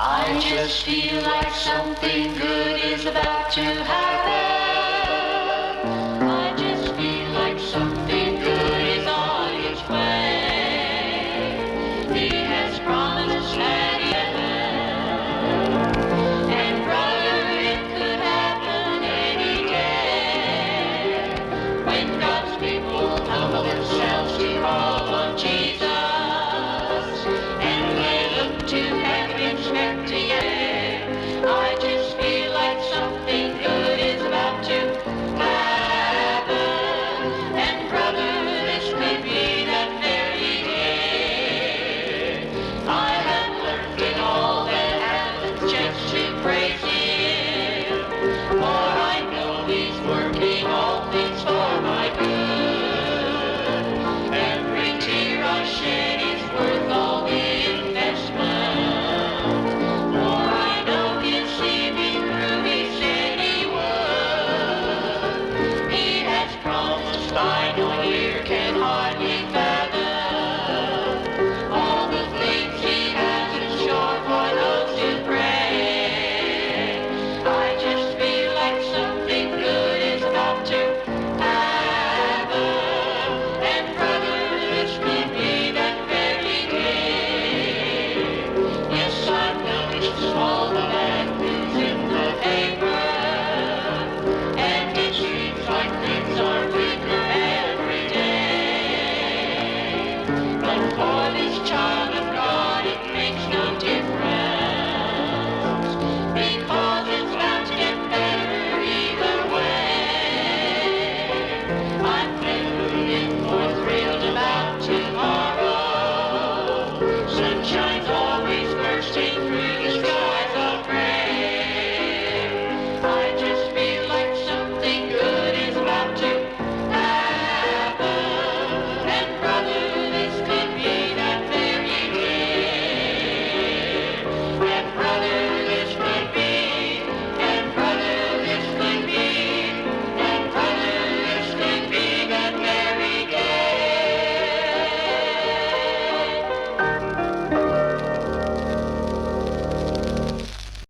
I just feel like something good is about to happen. I just feel like something good is on its way. He has promised that and brother, it could happen any day. When God's people humble themselves to call on Jesus, and they look to heaven expecting it, I just feel like something good is about to happen. And brother, this could be that very day. I have learned in all that happens just to praise Him, for I know He's working all things for my good. Every tear I shed is worth all the investment, for I know He'll see me through. He said He would. He has promised, I know ear can hardly fathom all the things He has in store for those who pray. I just feel like something good is about to happen, and brother, this could be that very day. Yes, I've noticed all the bad news in the paper, and it seems like things are bigger every day. But for this child